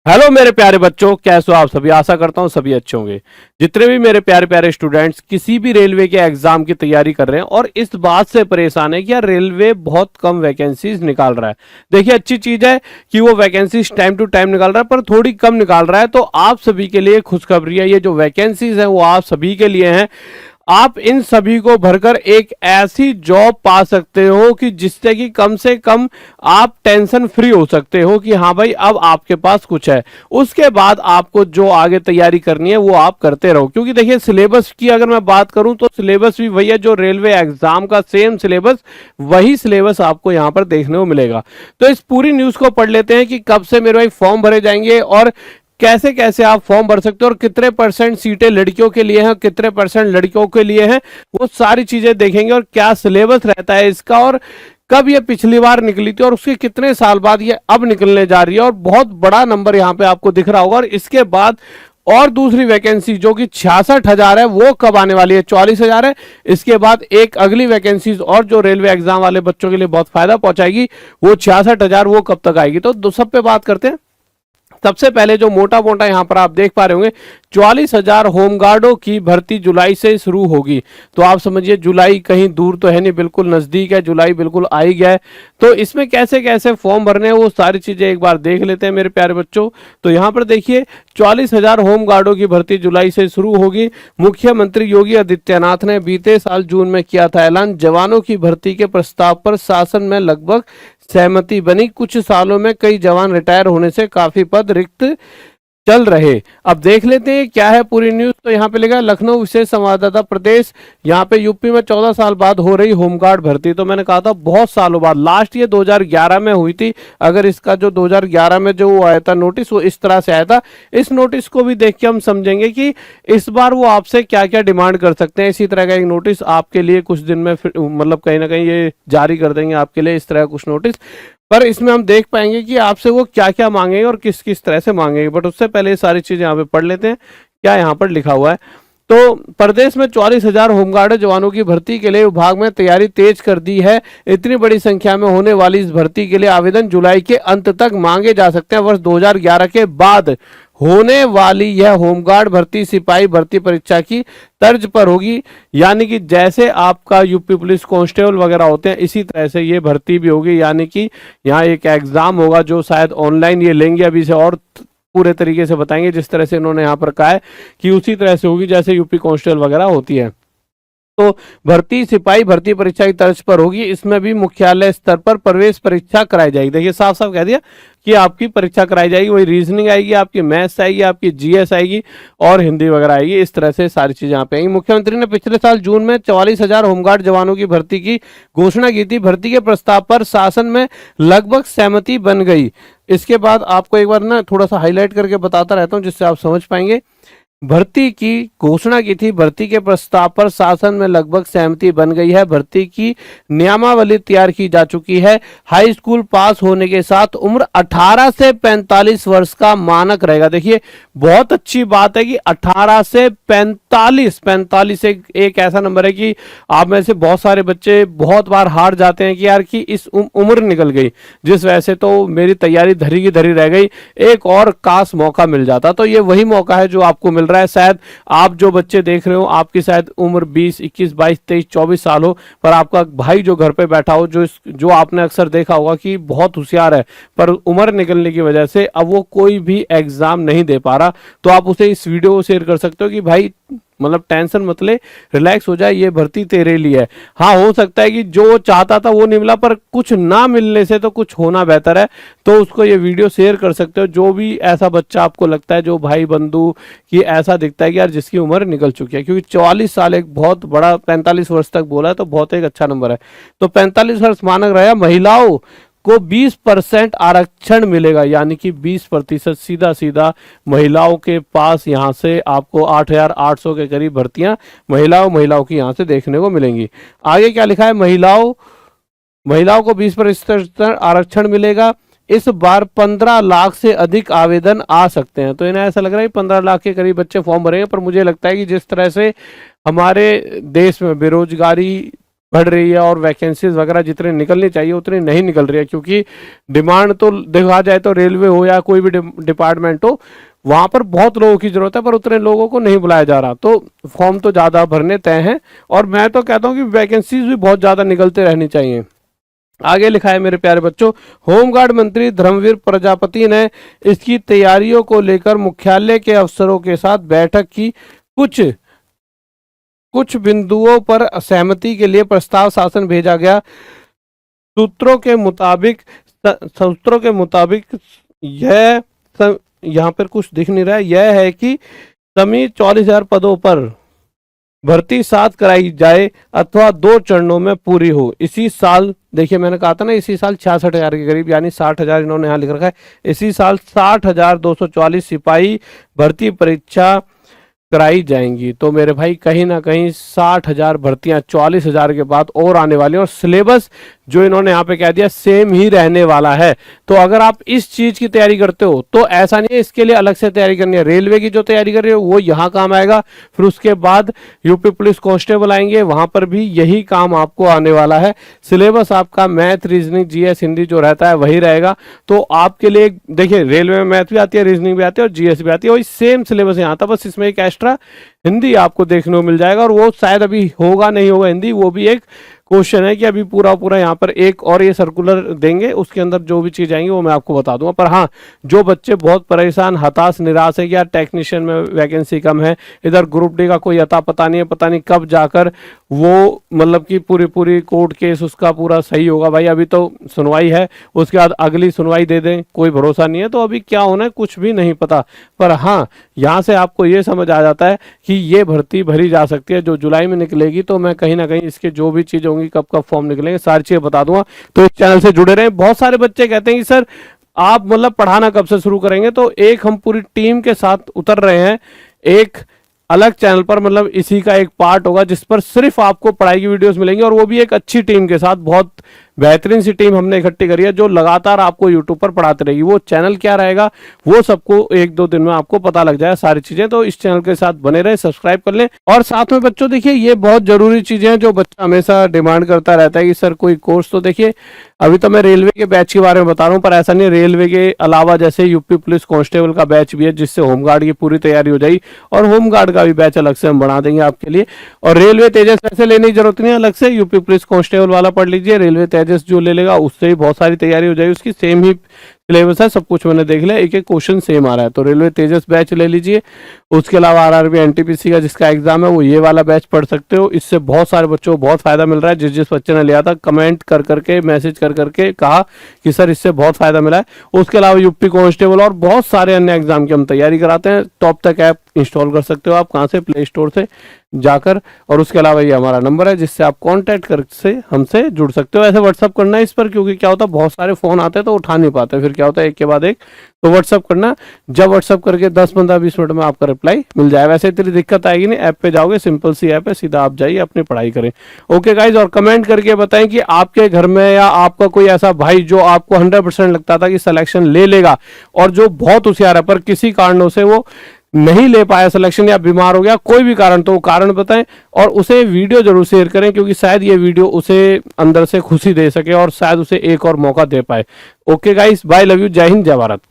Hello मेरे प्यारे बच्चों, कैसे हो आप सभी। आशा करता हूँ सभी अच्छे होंगे। जितने भी मेरे प्यारे प्यारे स्टूडेंट्स किसी भी रेलवे के एग्जाम की तैयारी कर रहे हैं और इस बात से परेशान है कि यार रेलवे बहुत कम वैकेंसीज निकाल रहा है। देखिए, अच्छी चीज है कि वो वैकेंसीज टाइम टू टाइम निकाल रहा है, पर थोड़ी कम निकाल रहा है। तो आप सभी के लिए खुशखबरी है, ये जो वैकेंसीज है वो आप सभी के लिए हैं। आप इन सभी को भरकर एक ऐसी जॉब पा सकते हो कि जिससे कि कम से कम आप टेंशन फ्री हो सकते हो कि हाँ भाई, अब आपके पास कुछ है। उसके बाद आपको जो आगे तैयारी करनी है वो आप करते रहो। क्योंकि देखिए, सिलेबस की अगर मैं बात करूं तो सिलेबस भी वही है जो रेलवे एग्जाम का, सेम सिलेबस, वही सिलेबस आपको यहां पर देखने को मिलेगा। तो इस पूरी न्यूज को पढ़ लेते हैं कि कब से मेरे भाई फॉर्म भरे जाएंगे और कैसे कैसे आप फॉर्म भर सकते हो और कितने परसेंट सीटें लड़कियों के लिए हैं, कितने परसेंट लड़कियों के लिए हैं। वो सारी चीजें देखेंगे और क्या सिलेबस रहता है इसका, और कब ये पिछली बार निकली थी और उसके कितने साल बाद ये अब निकलने जा रही है। और बहुत बड़ा नंबर यहाँ पे आपको दिख रहा होगा। और इसके बाद और दूसरी वैकेंसी जो कि 66,000 है वो कब आने वाली है, 44,000 है। इसके बाद एक अगली वैकेंसी और जो रेलवे एग्जाम वाले बच्चों के लिए बहुत फायदा पहुंचाएगी, वो 66,000 वो कब तक आएगी। तो दो सब पे बात करते हैं। सबसे पहले जो मोटा मोटा यहां पर आप देख पा रहे होंगे, 44,000 होमगार्डों की भर्ती जुलाई से शुरू होगी। तो आप समझिए जुलाई कहीं दूर तो है नहीं, बिल्कुल नजदीक है, जुलाई बिल्कुल आ ही गया है। तो इसमें कैसे कैसे फॉर्म भरने हैं वो सारी चीजें एक बार देख लेते हैं मेरे प्यारे बच्चों। तो यहां पर देखिए, 44,000 होमगार्डों की भर्ती जुलाई से शुरू होगी। मुख्यमंत्री योगी आदित्यनाथ ने बीते साल जून में किया था ऐलान। जवानों की भर्ती के प्रस्ताव पर शासन में लगभग सहमति बनी। कुछ सालों में कई जवान रिटायर होने से काफी पद रिक्त चल रहे। अब देख लेते हैं क्या है पूरी न्यूज। तो यहाँ पे लिखा, लखनऊ विशेष संवाददाता प्रदेश। यहाँ पे यूपी में 14 साल बाद हो रही होमगार्ड भर्ती। तो मैंने कहा था बहुत सालों बाद, लास्ट ये 2011 में हुई थी। अगर इसका जो 2011 में जो आया था नोटिस, वो इस तरह से आया था। इस नोटिस को भी देख के हम समझेंगे कि इस बार वो आपसे क्या क्या डिमांड कर सकते हैं। इसी तरह का एक नोटिस आपके लिए कुछ दिन में मतलब कहीं ना कहीं ये जारी कर देंगे आपके लिए, इस तरह का कुछ नोटिस। पर इसमें हम देख पाएंगे कि आपसे वो क्या क्या मांगेंगे और किस किस तरह से मांगेंगे। बट उससे पहले ये सारी चीजें यहाँ पे पढ़ लेते हैं क्या यहाँ पर लिखा हुआ है। तो प्रदेश में 44,000 होमगार्ड जवानों की भर्ती के लिए विभाग में तैयारी तेज कर दी है। इतनी बड़ी संख्या में होने वाली इस भर्ती के लिए आवेदन जुलाई के अंत तक मांगे जा सकते हैं। वर्ष 2011 के बाद होने वाली यह होमगार्ड भर्ती सिपाही भर्ती परीक्षा की तर्ज पर होगी। यानी कि जैसे आपका यूपी पुलिस कांस्टेबल वगैरह होते हैं, इसी तरह से ये भर्ती भी होगी। यानी कि यहाँ एक एग्जाम होगा जो शायद ऑनलाइन ये लेंगे, अभी से और पूरे तरीके से बताएंगे। जिस तरह से इन्होंने यहाँ पर कहा है कि उसी तरह से होगी जैसे यूपी कांस्टेबल वगैरह होती है। तो भर्ती सिपाही भर्ती परीक्षा की तर्ज पर होगी। इसमें भी मुख्यालय स्तर पर प्रवेश परीक्षा कराई जाएगी। देखिए, साफ साफ कह दिया कि आपकी परीक्षा कराई जाएगी। वही रीजनिंग आएगी, आपकी मैथ्स आएगी, आपकी जीएस आएगी और हिंदी वगैरह आएगी। इस तरह से सारी चीजें यहाँ पे आएंगी। मुख्यमंत्री ने पिछले साल जून में 44,000 होमगार्ड जवानों की भर्ती की घोषणा की थी। भर्ती के प्रस्ताव पर शासन में लगभग सहमति बन गई। इसके बाद आपको एक बार ना थोड़ा सा हाईलाइट करके बताता रहता हूँ जिससे आप समझ पाएंगे। भर्ती की घोषणा की थी, भर्ती के प्रस्ताव पर शासन में लगभग सहमति बन गई है। भर्ती की नियमावली तैयार की जा चुकी है। हाई स्कूल पास होने के साथ उम्र 18 से 45 वर्ष का मानक रहेगा। देखिए, बहुत अच्छी बात है कि 18 से 45 एक ऐसा नंबर है कि आप में से बहुत सारे बच्चे बहुत बार हार जाते हैं कि यार कि इस उम्र निकल गई, जिस वजह से तो मेरी तैयारी धरी की धरी रह गई, एक और काश मौका मिल जाता। तो ये वही मौका है जो आपको मिल रहा है। शायद आप जो बच्चे देख रहे हो, आपकी शायद उम्र 20, 21, 22, 23, 24 साल हो, पर आपका भाई जो घर पे बैठा हो, जो आपने अक्सर देखा होगा कि बहुत होशियार है, पर उम्र निकलने की वजह से अब वो कोई भी एग्जाम नहीं दे पा रहा, तो आप उसे इस वीडियो को शेयर कर सकते हो कि भाई मतलब टेंशन मत ले, रिलैक्स हो जाए, ये भर्ती तेरे लिए है। हाँ, हो सकता है कि जो चाहता था वो नहीं मिला, पर कुछ ना मिलने से तो कुछ होना बेहतर है। तो उसको ये वीडियो शेयर कर सकते हो। जो भी ऐसा बच्चा आपको लगता है, जो भाई बंधु की ऐसा दिखता है कि यार जिसकी उम्र निकल चुकी है, क्योंकि 44 साल एक बहुत बड़ा, 45 वर्ष तक बोला है तो बहुत एक अच्छा नंबर है। तो 45 वर्ष मानक रहा। महिलाओं को 20% आरक्षण मिलेगा। यानी कि 20% सीधा सीधा महिलाओं के पास यहाँ से आपको 8,800 के करीब भर्तियां महिलाओं की यहाँ से देखने को मिलेंगी। आगे क्या लिखा है, महिलाओं को 20% आरक्षण मिलेगा। इस बार 15 लाख से अधिक आवेदन आ सकते हैं। तो इन्हें ऐसा लग रहा है 15 लाख के करीब बच्चे फॉर्म भरेंगे, पर मुझे लगता है कि जिस तरह से हमारे देश में बेरोजगारी बढ़ रही है और वैकेंसीज वगैरह जितने निकलनी चाहिए उतनी नहीं निकल रही है, क्योंकि डिमांड तो देखा जाए तो रेलवे हो या कोई भी डिपार्टमेंट हो, वहां पर बहुत लोगों की जरूरत है पर उतने लोगों को नहीं बुलाया जा रहा, तो फॉर्म तो ज़्यादा भरने तय हैं। और मैं तो कहता हूँ कि वैकेंसीज भी बहुत ज़्यादा निकलते रहनी चाहिए। आगे लिखा है मेरे प्यारे बच्चों, होमगार्ड मंत्री धर्मवीर प्रजापति ने इसकी तैयारियों को लेकर मुख्यालय के अफसरों के साथ बैठक की। कुछ बिंदुओं पर सहमति के लिए प्रस्ताव शासन भेजा गया। सूत्रों के मुताबिक यह यहाँ पर कुछ दिख नहीं रहा है, यह है कि समी 44,000 पदों पर भर्ती 7 कराई जाए अथवा 2 चरणों में पूरी हो। इसी साल, देखिए मैंने कहा था ना, इसी साल 66,000 के करीब यानी 60,000 इन्होंने यहाँ लिख रखा है, इसी साल 60,244 सिपाही भर्ती परीक्षा कराई जाएंगी। तो मेरे भाई कहीं ना कहीं 60,000 भर्तियां 44,000 के बाद और आने वाली हैं, और सिलेबस जो इन्होंने यहाँ पे कह दिया सेम ही रहने वाला है। तो अगर आप इस चीज की तैयारी करते हो तो ऐसा नहीं है इसके लिए अलग से तैयारी करनी है, रेलवे की जो तैयारी कर रहे हो वो यहाँ काम आएगा, फिर उसके बाद यूपी पुलिस कांस्टेबल आएंगे, वहां पर भी यही काम आपको आने वाला है। सिलेबस आपका मैथ, रीजनिंग, जीएस, हिंदी जो रहता है वही रहेगा। तो आपके लिए देखिए, रेलवे में मैथ भी आती है, रीजनिंग भी आती है और जीएस भी आती है, वही सेम सिलेबस यहाँ था, बस इसमें एक एक्स्ट्रा हिंदी आपको देखने को मिल जाएगा, और वो शायद अभी होगा नहीं होगा हिंदी, वो भी एक क्वेश्चन है कि अभी पूरा पूरा यहाँ पर एक और ये सर्कुलर देंगे, उसके अंदर जो भी चीज आएंगी वो मैं आपको बता दूंगा। पर हाँ, जो बच्चे बहुत परेशान, हताश, निराश है कि यार टेक्नीशियन में वैकेंसी कम है, इधर ग्रुप डी का कोई अता पता नहीं है, पता नहीं कब जाकर वो मतलब कि पूरी कोर्ट केस उसका पूरा सही होगा। भाई अभी तो सुनवाई है, उसके बाद अगली सुनवाई दे दें, कोई भरोसा नहीं है, तो अभी क्या होना है कुछ भी नहीं पता। पर हाँ, यहाँ से आपको ये समझ आ जाता है कि ये भर्ती भरी जा सकती है जो जुलाई में निकलेगी। तो मैं कहीं ना कहीं इसके जो भी चीज़ होंगी, कब कब फॉर्म निकलेंगे, सारी चीज़ें बता दूंगा। तो इस चैनल से जुड़े रहें। बहुत सारे बच्चे कहते हैं कि सर आप मतलब पढ़ाना कब से शुरू करेंगे, तो एक हम पूरी टीम के साथ उतर रहे हैं एक अलग चैनल पर, मतलब इसी का एक पार्ट होगा जिस पर सिर्फ आपको पढ़ाई की वीडियोस मिलेंगी, और वो भी एक अच्छी टीम के साथ। बहुत बेहतरीन सी टीम हमने इकट्ठी करी है जो लगातार आपको यूट्यूब पर पढ़ाती रहेगी। वो चैनल क्या रहेगा वो सबको 1-2 दिन में आपको पता लग जाए सारी चीजें। तो इस चैनल के साथ बने रहे, सब्सक्राइब कर लें। और साथ में बच्चों देखिए, ये बहुत जरूरी चीजें हैं जो बच्चा हमेशा डिमांड करता रहता है कि सर कोई कोर्स। तो देखिए, अभी तो मैं रेलवे के बैच के बारे में बता रहा हूँ, पर ऐसा नहीं, रेलवे के अलावा जैसे यूपी पुलिस कांस्टेबल का बैच भी है जिससे होमगार्ड की पूरी तैयारी हो जाएगी, और होमगार्ड का भी बैच अलग से हम बना देंगे आपके लिए। और रेलवे तेजस वैसे लेने की जरूरत नहीं है, अलग से यूपी पुलिस कांस्टेबल वाला पढ़ लीजिए। रेलवे तेजस जो ले लेगा उससे ही बहुत सारी तैयारी हो जाएगी, उसकी सेम ही सिलेबस है, सब कुछ मैंने देख लिया, एक एक क्वेश्चन सेम आ रहा है। तो रेलवे तेजस बैच ले लीजिए। उसके अलावा आरआरबी एनटीपीसी का जिसका एग्जाम है वो ये वाला बैच पढ़ सकते हो। इससे बहुत सारे बच्चों को बहुत फायदा मिल रहा है। जिस बच्चे ने लिया था कमेंट कर करके, मैसेज कर करके कहा कि सर इससे बहुत फायदा मिला है। उसके अलावा यूपी कांस्टेबल और बहुत सारे अन्य एग्जाम की हम तैयारी कराते हैं। टॉप तक ऐप इंस्टॉल कर सकते हो आप, कहाँ से, प्ले स्टोर से जाकर। और उसके अलावा ये हमारा नंबर है जिससे आप कांटेक्ट कर से हमसे जुड़ सकते हो। ऐसे व्हाट्सअप करना है इस पर, क्योंकि क्या होता है बहुत सारे फोन आते हैं तो उठा नहीं पाते, फिर क्या होता है एक के बाद एक। तो व्हाट्सअप करना, जब व्हाट्सअप करके 10-15-20 मिनट में आपका रिप्लाई मिल जाए। वैसे इतनी दिक्कत आएगी नहीं, ऐप पे जाओगे, सिंपल सी ऐप है, सीधा आप जाइए अपनी पढ़ाई करें। ओके गाइज, और कमेंट करके बताएं कि आपके घर में या आपका कोई ऐसा भाई जो आपको 100% लगता था कि सिलेक्शन ले लेगा और जो बहुत होशियार है पर किसी कारणों से वो नहीं ले पाया सिलेक्शन या बीमार हो गया, कोई भी कारण, तो वो कारण बताएं और उसे वीडियो जरूर शेयर करें, क्योंकि शायद ये वीडियो उसे अंदर से खुशी दे सके और शायद उसे एक और मौका दे पाए। Okay guys, bye, love you, जय हिंद, जय भारत।